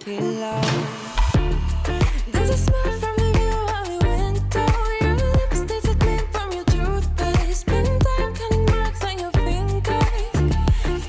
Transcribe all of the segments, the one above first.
pillow. There's a smell from the view out the window. Your lipstick's a gleam from your toothpaste. Spend time cutting marks on your fingers.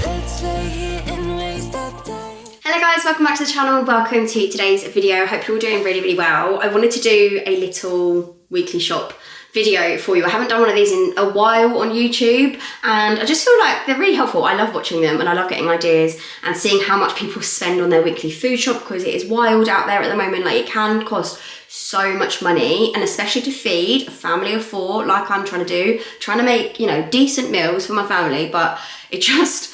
Let's lay here and waste our time. Hello guys, welcome back to the channel. Welcome to today's video. Hope you're all doing really well. I wanted to do a little weekly shop video for you. I haven't done one of these in a while on YouTube and I just feel like they're really helpful. I love watching them and I love getting ideas and seeing how much people spend on their weekly food shop, because it is wild out there at the moment. Like, it can cost so much money, and especially to feed a family of 4 like I'm trying to do, trying to make, you know, decent meals for my family, but it adds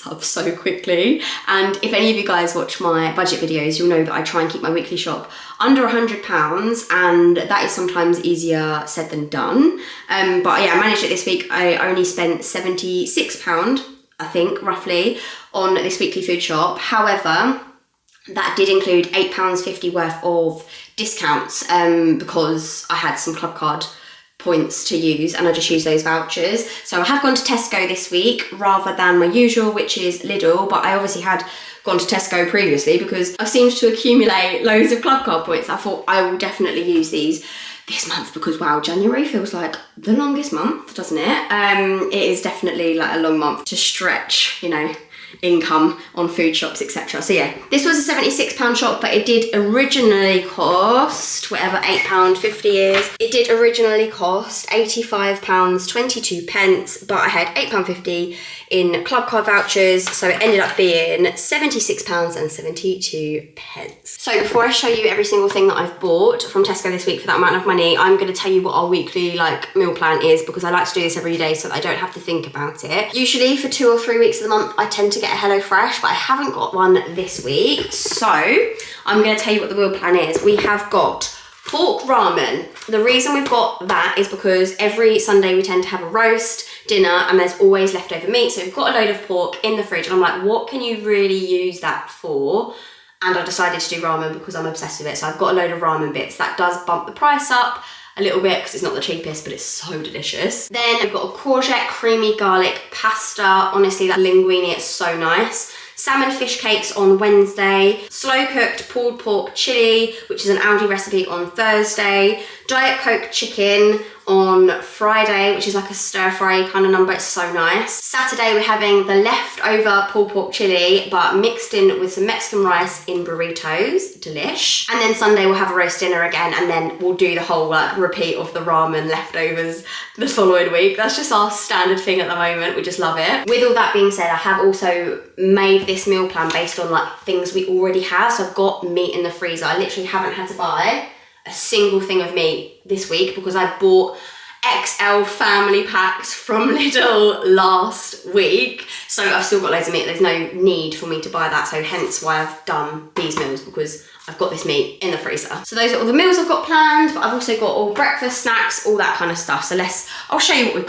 up so quickly. And if any of you guys watch my budget videos, you'll know that I try and keep my weekly shop under £100, and that is sometimes easier said than done. But yeah, I managed it this week. I only spent £76, I think, roughly, on this weekly food shop. However, that did include £8.50 worth of discounts because I had some club card points to use and I just use those vouchers. So I have gone to Tesco this week rather than my usual, which is Lidl, but I obviously had gone to Tesco previously because I've seemed to accumulate loads of club card points. I thought I will definitely use these this month because wow, January feels like the longest month, doesn't it? It is definitely like a long month to stretch, you know, income on food shops, etc. So yeah, this was a £76 shop, but it did originally cost whatever £8.50 is. It did originally cost £85.22, but I had £8.50 in club card vouchers, so it ended up being £76.72. So before I show you every single thing that I've bought from Tesco this week for that amount of money, I'm going to tell you what our weekly like meal plan is, because I like to do this every day so that I don't have to think about it. Usually for 2 or 3 weeks of the month I tend to get a HelloFresh, but I haven't got one this week, so I'm going to tell you what the meal plan is. We have got pork ramen. The reason we've got that is because every Sunday we tend to have a roast dinner and there's always leftover meat, so we've got a load of pork in the fridge and I'm like, what can you really use that for? And I decided to do ramen because I'm obsessed with it. So I've got a load of ramen bits. That does bump the price up a little bit because it's not the cheapest, but it's so delicious. Then I've got a courgette creamy garlic pasta. Honestly, that linguine is so nice. Salmon fish cakes on Wednesday. Slow cooked pulled pork chilli, which is an Aldi recipe, on Thursday. Diet Coke chicken on Friday, which is like a stir fry kind of number. It's so nice. Saturday we're having the leftover pulled pork chili but mixed in with some Mexican rice in burritos. Delish. And then Sunday we'll have a roast dinner again, and then we'll do the whole like repeat of the ramen leftovers the following week. That's just our standard thing at the moment. We just love it. With all that being said, I have also made this meal plan based on like things we already have. So I've got meat in the freezer. I literally haven't had to buy a single thing of meat this week because I bought XL family packs from Lidl last week. So I've still got loads of meat. There's no need for me to buy that. So hence why I've done these meals, because I've got this meat in the freezer. So those are all the meals I've got planned, but I've also got all breakfast, snacks, all that kind of stuff. So I'll show you what we've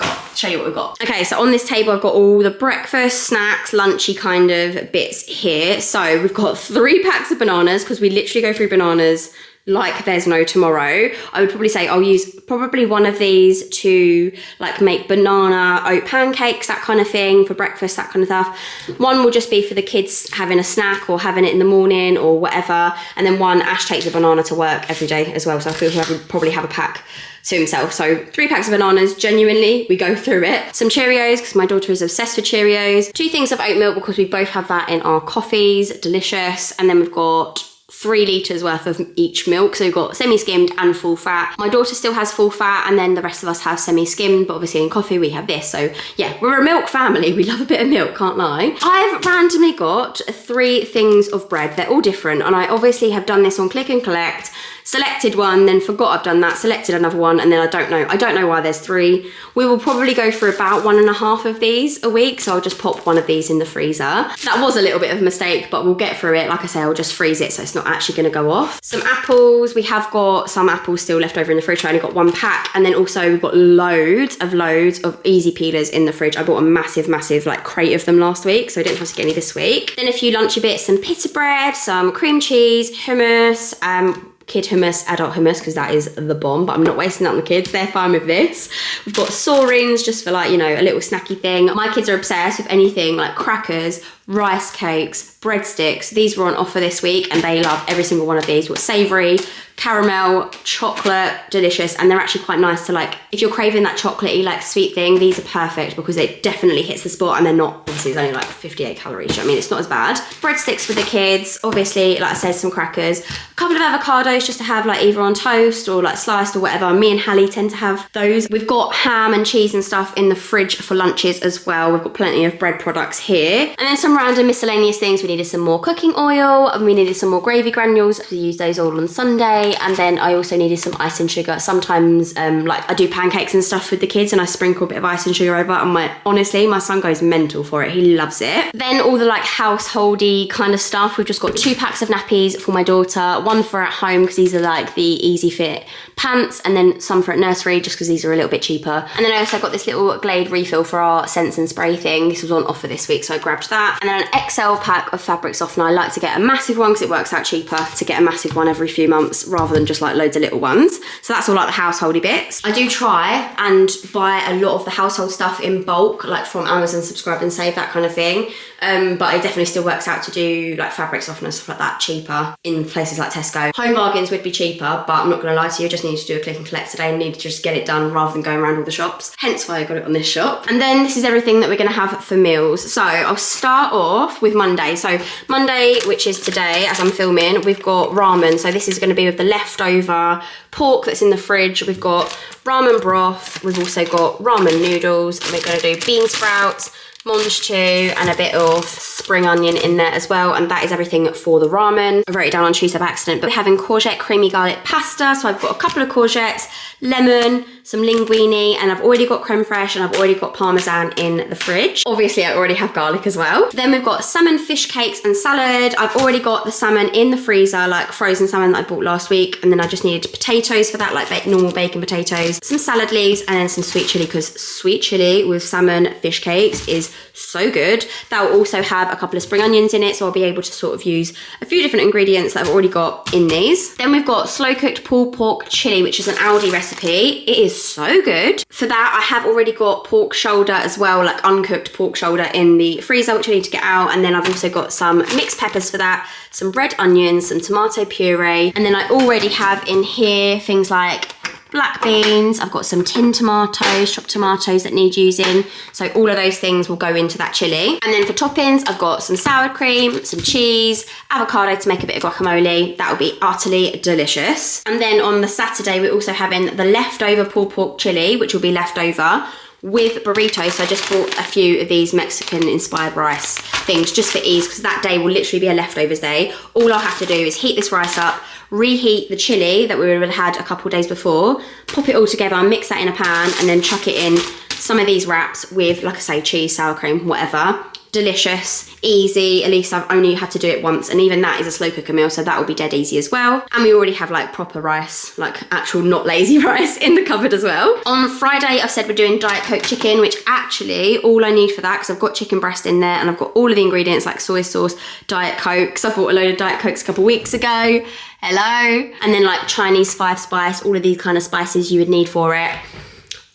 got. Okay, so on this table, I've got all the breakfast, snacks, lunchy kind of bits here. So we've got 3 packs of bananas because we literally go through bananas like there's no tomorrow. I would probably say I'll use probably one of these to like make banana oat pancakes, that kind of thing, for breakfast, that kind of stuff. One will just be for the kids having a snack or having it in the morning or whatever. And then one, Ash takes a banana to work every day as well, so I feel he would probably have a pack to himself. So 3 packs of bananas, genuinely, we go through it. Some Cheerios, because my daughter is obsessed with Cheerios. 2 things of oat milk, because we both have that in our coffees, delicious. And then we've got 3 litres worth of each milk. So we've got semi-skimmed and full fat. My daughter still has full fat, and then the rest of us have semi-skimmed, but obviously in coffee we have this. So yeah, we're a milk family. We love a bit of milk, can't lie. I've randomly got 3 things of bread. They're all different, and I obviously have done this on click and collect. Selected one, then forgot I've done that, selected another one, and then I don't know why there's 3. We will probably go for about 1.5 of these a week, so I'll just pop one of these in the freezer. That was a little bit of a mistake, but we'll get through it. Like I say, I'll just freeze it so it's not actually going to go off. Some apples. We have got some apples still left over in the fridge. I only got 1 pack, and then also we've got loads of easy peelers in the fridge. I bought a massive like crate of them last week, so I didn't have to get any this week. Then a few lunchy bits, some pita bread, some cream cheese, hummus, kid hummus, adult hummus, because that is the bomb, but I'm not wasting that on the kids. They're fine with this. We've got Sorings just for like, you know, a little snacky thing. My kids are obsessed with anything like crackers, rice cakes, breadsticks. These were on offer this week and they love every single one of these. What savoury, caramel, chocolate, delicious, and they're actually quite nice to like, if you're craving that chocolatey like sweet thing, these are perfect because it definitely hits the spot and they're not, obviously it's only like 58 calories, I mean it's not as bad. Breadsticks for the kids, obviously like I said, some crackers, a couple of avocados just to have like either on toast or like sliced or whatever. Me and Hallie tend to have those. We've got ham and cheese and stuff in the fridge for lunches as well. We've got plenty of bread products here. And then some random miscellaneous things. We needed some more cooking oil and we needed some more gravy granules. We use those all on Sunday. And then I also needed some icing sugar. Sometimes like I do pancakes and stuff with the kids and I sprinkle a bit of icing sugar over and honestly my son goes mental for it. He loves it. Then all the like householdy kind of stuff. We've just got 2 packs of nappies for my daughter, 1 for at home because these are like the easy fit pants, and then some for at nursery just because these are a little bit cheaper. And then I also got this little Glade refill for our Scents and Spray thing. This was on offer this week so I grabbed that. And then an XL pack of fabric softener. I like to get a massive one because it works out cheaper to get a massive one every few months rather than just like loads of little ones. So that's all like the householdy bits. I do try and buy a lot of the household stuff in bulk, like from Amazon, Subscribe and Save, that kind of thing. But it definitely still works out to do like fabric softener, stuff like that, cheaper in places like Tesco. Home Bargains would be cheaper, but I'm not gonna lie to you, I just need to do a click and collect today and need to just get it done rather than going around all the shops. Hence why I got it on this shop. And then this is everything that we're gonna have for meals. So I'll start off with Monday. So Monday, which is today as I'm filming, we've got ramen. So this is gonna be with the leftover pork that's in the fridge. We've got ramen broth. We've also got ramen noodles. And we're gonna do bean sprouts, mange two, and a bit of spring onion in there as well, and that is everything for the ramen. I wrote it down on Tuesday by accident, but we're having courgette creamy garlic pasta, so I've got a couple of courgettes, lemon, some linguine, and I've already got creme fraiche and I've already got parmesan in the fridge. Obviously I already have garlic as well. Then we've got salmon fish cakes and salad. I've already got the salmon in the freezer, like frozen salmon that I bought last week, and then I just needed potatoes for that, like normal bacon potatoes, some salad leaves, and then some sweet chilli, because sweet chilli with salmon fish cakes is so good. That will also have a couple of spring onions in it, so I'll be able to sort of use a few different ingredients that I've already got in these. Then we've got slow cooked pulled pork chili, which is an Aldi recipe. It is so good. For that, I have already got pork shoulder as well, like uncooked pork shoulder in the freezer, which I need to get out. And then I've also got some mixed peppers for that, some red onions, some tomato puree. And then I already have in here things like black beans, I've got some tinned tomatoes, chopped tomatoes that need using. So all of those things will go into that chili. And then for toppings, I've got some sour cream, some cheese, avocado to make a bit of guacamole. That will be utterly delicious. And then on the Saturday, we're also having the leftover pulled pork chili, which will be left over with burritos. So I just bought a few of these Mexican inspired rice things just for ease, because that day will literally be a leftovers day. All I'll have to do is heat this rice up, reheat the chili that we would have had a couple days before, pop it all together, mix that in a pan, and then chuck it in some of these wraps with, like I say, cheese, sour cream, whatever. Delicious, easy. At least I've only had to do it once, and even that is a slow cooker meal, so that will be dead easy as well. And we already have like proper rice, like actual not lazy rice in the cupboard as well. On Friday, I've said we're doing Diet Coke chicken, which actually all I need for that, because I've got chicken breast in there and I've got all of the ingredients like soy sauce, Diet Coke, because I bought a load of Diet Cokes a couple weeks ago. Hello. And then like Chinese 5 spice, all of these kind of spices you would need for it.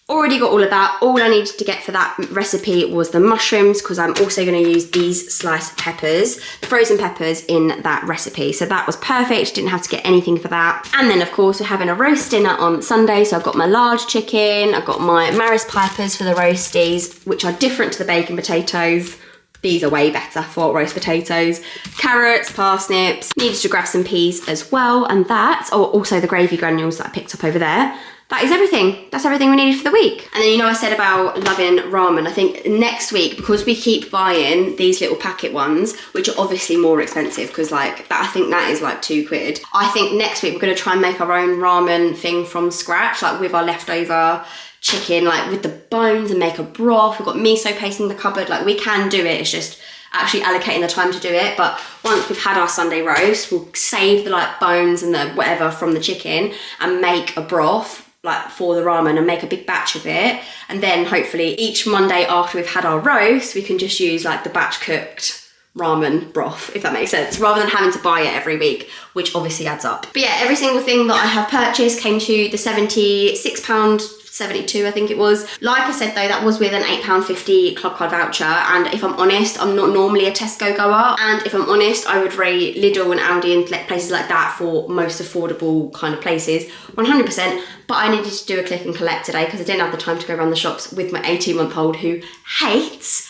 Already got all of that. All I needed to get for that recipe was the mushrooms, because I'm also going to use these sliced peppers, the frozen peppers in that recipe. So that was perfect. Didn't have to get anything for that. And then of course we're having a roast dinner on Sunday. So I've got my large chicken, I've got my Maris Pipers for the roasties, which are different to the bacon potatoes. These are way better for roast potatoes. Carrots, parsnips, needed to grab some peas as well. And that, or also the gravy granules that I picked up over there. That is everything. That's everything we needed for the week. And then, you know, I said about loving ramen. I think next week, because we keep buying these little packet ones, which are obviously more expensive, because like that, I think that is like £2. I think next week we're going to try and make our own ramen thing from scratch, like with our leftover chicken, like with the bones, and make a broth. We've got miso paste in the cupboard. Like we can do it. It's just actually allocating the time to do it. But once we've had our Sunday roast, we'll save the like bones and the whatever from the chicken and make a broth like for the ramen and make a big batch of it. And then hopefully each Monday after we've had our roast, we can just use like the batch cooked ramen broth, if that makes sense, rather than having to buy it every week, which obviously adds up. But yeah, every single thing that I have purchased came to the £76 £1.72 I think it was. Like I said though, that was with an £8.50 club card voucher, and if I'm honest, I'm not normally a Tesco goer, and if I'm honest, I would rate Lidl and Aldi and places like that for most affordable kind of places, 100%, but I needed to do a click and collect today because I didn't have the time to go around the shops with my 18-month-old who hates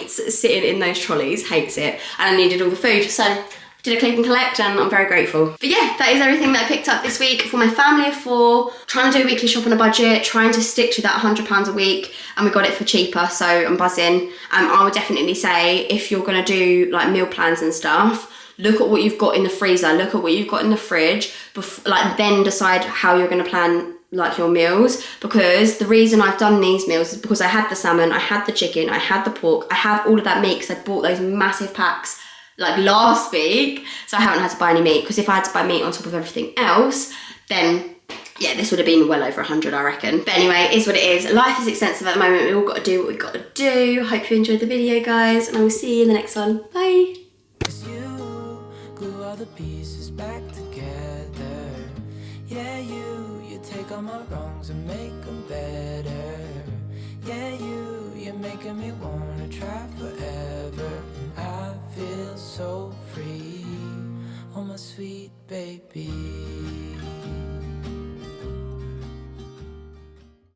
sitting in those trolleys, hates it, and I needed all the food, so did a click and collect and I'm very grateful. But yeah, that is everything that I picked up this week for my family of 4, trying to do a weekly shop on a budget, trying to stick to that £100 a week, and we got it for cheaper, so I'm buzzing. I would definitely say if you're gonna do like meal plans and stuff, look at what you've got in the freezer, look at what you've got in the fridge, then decide how you're gonna plan like your meals, because the reason I've done these meals is because I had the salmon, I had the chicken, I had the pork, I have all of that meat because I bought those massive packs like last week, so I haven't had to buy any meat, because if I had to buy meat on top of everything else, then yeah, this would have been well over 100, I reckon. But anyway, it is what it is. Life is expensive at the moment. We all got to do what we've got to do. Hope you enjoyed the video, guys, and I will see you in the next one. Bye. You glue all the pieces back together. Yeah, you take all my wrongs and make them better. Yeah, you're making me wanna try forever. And I feel so free, oh my sweet baby.